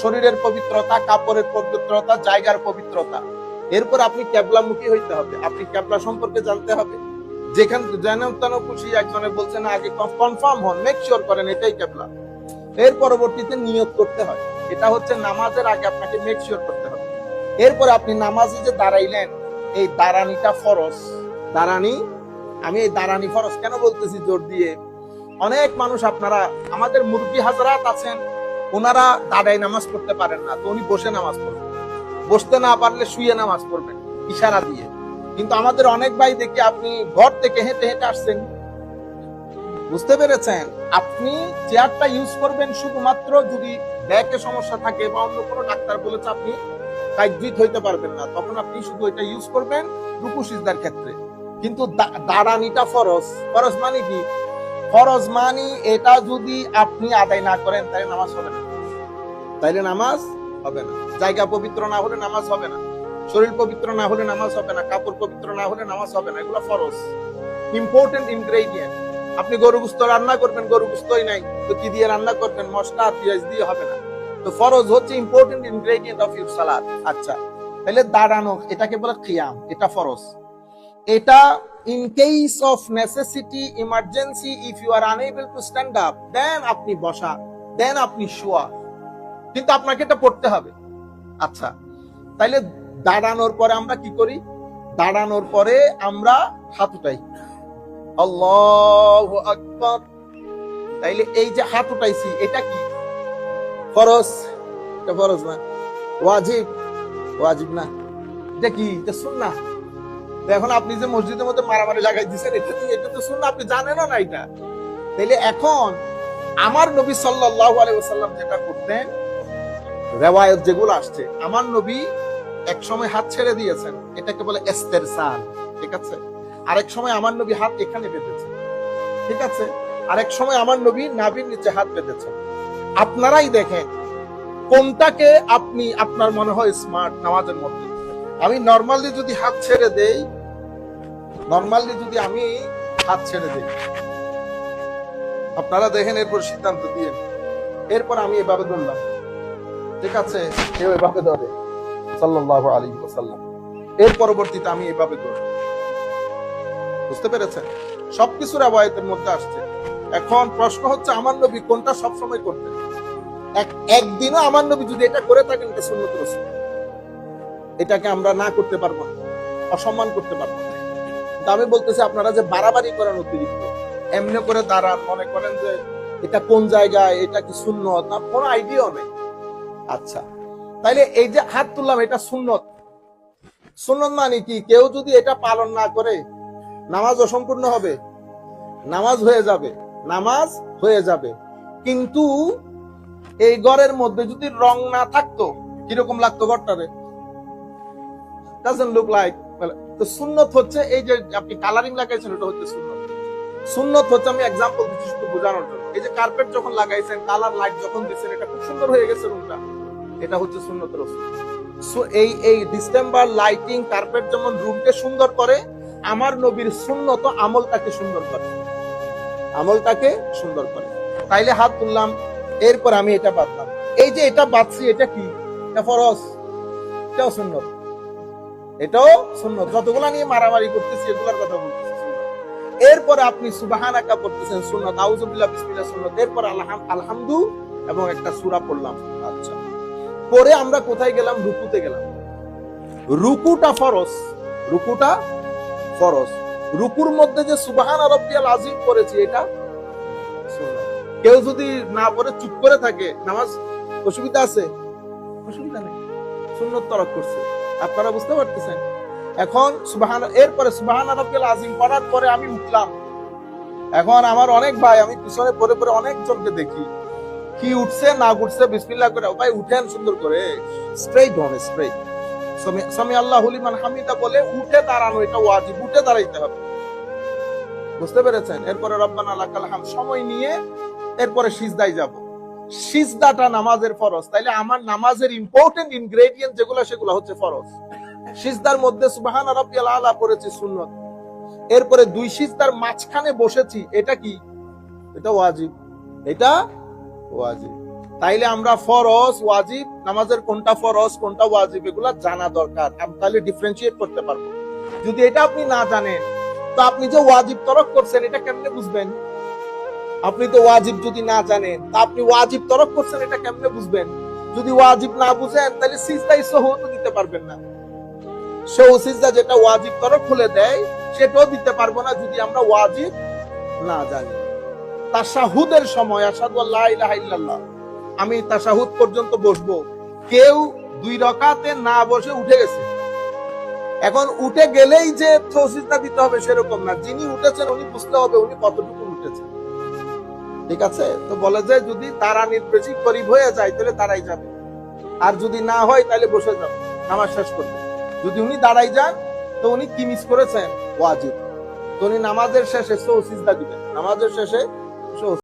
শরীরের পবিত্রতা, কাপড়ের পবিত্রতা, জায়গার পবিত্রতা। এরপর আপনি কেবলামুখী হইতে হবে, আপনি কেবলা সম্পর্কে জানতে হবে। যেখানে যেন তেন খুশি একজনে বলছে না, আগে কনফার্ম হন, মেক শিওর করেন এটাই কেবলা। এর পরবর্তীতে নিয়ত করতে হয়, এটা হচ্ছে নামাজের আগে আপনাকে মেক শিওর করতে হবে। এরপর আপনি নামাজে যে দাঁড়াইলেন, এই দাঁড়ানিটা ফরজ। দাঁড়ানি, আমি এই দাঁড়ানি ফরজ কেন বলতেছি জোর দিয়ে, অনেক মানুষ আপনারা আমাদের মুরব্বী হাজরাত আছেন, ওনারা দাঁড়ায় নামাজ পড়তে পারেন না, তো উনি বসে নামাজ পড়বেন, বসতে না পারলে শুয়ে নামাজ পড়বেন ইশারা দিয়ে। কিন্তু আমাদের অনেক ভাই দেখি আপনি ঘর থেকে হেঁটে হেঁটে আসছেন, বুঝতে পেরেছেন? আপনি চেয়ারটা ইউজ করবেন শুধুমাত্র যদি ব্যাকে সমস্যা থাকে বা অন্য কোনো ডাক্তার বলেছে আপনি কাইফিয়ত হইতে পারবেন না, তখন আপনি শুধু এটা ইউজ করবেন রুকু সিজদার ক্ষেত্রে। কিন্তু দাঁড়ানিটা ফরজ। ফরজ মানে কি? ফরজ মানে এটা যদি আপনি আদায় না করেন তাহলে নামাজ হবে না, তাইলে নামাজ হবে না। জায়গা পবিত্র না হলে নামাজ হবে না, শরীর পবিত্র না হলে নামাজ হবে না, কাপড় পবিত্র না হলে নামাজ হবে না। এগুলো ফরজ, ইম্পর্টেন্ট ইনগ্রেডিয়েন্ট। আপনি গরু গোশত রান্না করবেন, গরু গোশতই নাই, তো কি দিয়ে রান্না করবেন? মশলা পেঁয়াজ দিয়ে হবে না। তো ফরজ হচ্ছে ইম্পর্টেন্ট ইনগ্রেডিয়েন্ট অফ ইউর সালাত। আচ্ছা, তাহলে দাঁড়ানো, এটাকে বলে কিয়াম, এটা ফরজ। এটা in case of necessity, emergency, if you are unable to stand up, then আপনি বসা, then আপনি শোয়া, কিন্তু আপনাকে এটা পড়তে হবে। আচ্ছা, তাইলে দাঁড়ানোর পরে আমরা কি করি? দাঁড়ানোর পরে আমরা হাত উঠাই, আল্লাহু আকবার। তাইলে এই যে হাত উঠাইছি, এটা কি? ফরজ। এটা ফরজ না, ওয়াজিব। ওয়াজিব না, এটা কি? এটা সুন্নাহ। এখন আপনি যে মসজিদের মধ্যে মারামারি লাগাই দিচ্ছেন, এটা তো সুন্নাহ, আপনি জানেনও না এটা। তাইলে এখন আমার নবী সাল্লাল্লাহু আলাইহি ওয়াসাল্লাম যেটা করতেন, রিওয়ায়াত যেগুলো আসছে, আমার নবী এক সময় হাত ছেড়ে দিয়েছেন, এটাকে বলে ইস্তেরসাল, ঠিক আছে? আরেক সময় আমার নবী হাত এখানে বেঁধেছেন, ঠিক আছে? আরেক সময় আমার নবী নাভির নিচে হাত বেঁধেছেন। আপনারাই দেখেন কোনটাকে আপনি আপনার মনে হয় স্মার্ট নামাজের মধ্যে। আমি নরমালি যদি হাত ছেড়ে দেই, আপনারা দেখেন, এরপর সিদ্ধান্ত দিয়ে, এরপর আমি এভাবে ধরলাম, ঠিক আছে? কেউ এভাবে ধরে সাল্লাল্লাহু আলাইহি ওয়াসাল্লাম, এর পরবর্তীতে আমি এভাবে ধরি। বুঝতে পেরেছেন? সবকিছু রিওয়ায়াতের মধ্যে আসছে। এখন প্রশ্ন হচ্ছে, আমার নবী কোনটা সবসময় করতেন? একদিনও আমার নবী যদি এটা করে থাকেন, এটা সুন্নাত রাসূল, এটাকে আমরা না করতে পারবো না, অসম্মান করতে পারবো না। কিন্তু আমি বলতেছি, আপনারা যে বাড়াবাড়ি করেন অতিরিক্ত, এমনি করে দাঁড়ান, মনে করেন যে এটা কোন জায়গায়, এটা কি সুন্নত না, কোনো আইডিয়া নেই। আচ্ছা, তাইলে এই যে হাত তুললাম, এটা সুন্নত। সুন্নত মানে কি? কেউ যদি এটা পালন না করে নামাজ অসম্পূর্ণ হবে, নামাজ হয়ে যাবে, নামাজ হয়ে যাবে। কিন্তু এই ঘরের মধ্যে যদি রং না থাকতো, কিরকম লাগতো ঘরটারে? doesn't look like। তো সুন্নত হচ্ছে এই যে আপনি কালারিং লাগাইছেন, এটা হচ্ছে সুন্নত। সুন্নত হচ্ছে, আমি এক্সাম্পল দিচ্ছি শুধু বোঝানোর জন্য, এই যে কার্পেট যখন লাগাইছেন, কালার লাইট যখন দিচ্ছেন, এটা খুব সুন্দর হয়ে গেছে রুমটা, এটা হচ্ছে সুন্নত রাসূল। সো এই ডিসেম্বর লাইটিং, কার্পেট যেমন রুমকে সুন্দর করে, আমার নবীর সুন্নত আমলটাকে সুন্দর করে, আমলটাকে সুন্দর করে। তাইলে হাত তুললাম, এরপর আমি এটা বাঁধলাম। এই যে এটা বাঁধছি, এটা কি? এটা ফরজ, এটাও সুন্নত, এটাও সুন্নত। যতগুলা নিয়ে মারামারি করতেছি, এগুলার কথা বলতেছি। এরপরে আপনি সুবহানাকা পড়তেছেন, সুন্নত। আউযুবিল্লাহ, বিসমিল্লাহ, সুন্নত। এরপর আলহামদু এবং একটা সূরা পড়লাম। আচ্ছা, পরে আমরা কোথায় গেলাম? রুকুতে গেলাম। রুকুটা ফরজ, রুকুটা ফরজ। রুকুর মধ্যে যে সুবহান রাব্বিয়াল আযীম পড়েছি, এটা সুন্নাত। কেউ যদি না পড়ে চুপ করে থাকে, নামাজ অসুবিধা আছে? অসুবিধা নেই, সুন্নত তরক করছে। আপনারা বুঝতে পারতেছেন? এখন এরপরে সুবহান রাব্বিয়াল আযীম পড়ার পরে আমি উঠলাম। এখন আমার অনেক ভাই, আমি পিছনে পড়ে পড়ে অনেক জনকে দেখি, কি উঠছে না উঠছে বিসমিল্লাহ করে, ভাই উঠেন সুন্দর করে, স্ট্রেইট হন, স্ট্রেইট। সামি আল্লাহু লিমান হামিদা বলে উঠে দাঁড়ানো, এটা ওয়াজিব, উঠে দাঁড়াইতে হবে। বুঝতে পেরেছেন? এরপরে রব্বানা লাকাল হামদ সময় নিয়ে এরপরে সিজদায় যাব। সিজদাটা নামাজের ফরজ। তাইলে আমার নামাজের ইম্পর্টেন্ট ইনগ্রেডিয়েন্ট যেগুলো, সেগুলো হচ্ছে ফরজ। সিজদার মধ্যে সুবহান রাব্বিয়াল আলা পড়েছি, সুন্নত। এরপরে দুই সিজদার মাঝখানে বসেছি, এটা কি? এটা ওয়াজিব, এটা ওয়াজিব। তাইলে আমরা ফরজ ওয়াজিব নামাজের কোনটা ফরজ কোনটা ওয়াজিব এগুলা জানা দরকার, আমি তাহলে ডিফারেন্সিয়েট করতে পারবো। যদি এটা আপনি না জানেন তো আপনি যে ওয়াজিব তরক করছেন এটা কেমনে বুঝবেন? আপনি তো ওয়াজিব যদি না জানেন তা আপনি ওয়াজিব তরক করছেন এটা কেমনে বুঝবেন? যদি ওয়াজিব না বুঝেন তাহলে সিজদাই সহু তো দিতে পারবেন না। সহু সিজদা যেটা ওয়াজিব তরক খুলে দেয় সেটাও দিতে পারবো না যদি আমরা ওয়াজিব না জানি। তাশাহুদের সময় আশহাদু আল্লা ইলাহা ইল্লাল্লাহ আমি তাশাহুদ পর্যন্ত বসবো, কেউ 2 রাকাতে না বসে উঠে গেছে, এখন উঠে গেলেই যে সিজদা দিতে হবে সেরকম না, যিনি উঠেছেন উনি বুঝতে হবে উনি কতটুকু উঠেছেন। ঠিক আছে? তো বলে যে যদি দাঁড়ানির বেশি করিব হয়ে যায় তাহলে দাঁড়াই যাবে, আর যদি না হয় তাহলে বসে যাবে, নামাজ শেষ করবে। যদি উনি দাঁড়াই যান তো উনি কি মিস করেছেন? ওয়াজিব। তো উনি নামাজের শেষে সিজদা দিবেন, নামাজের শেষে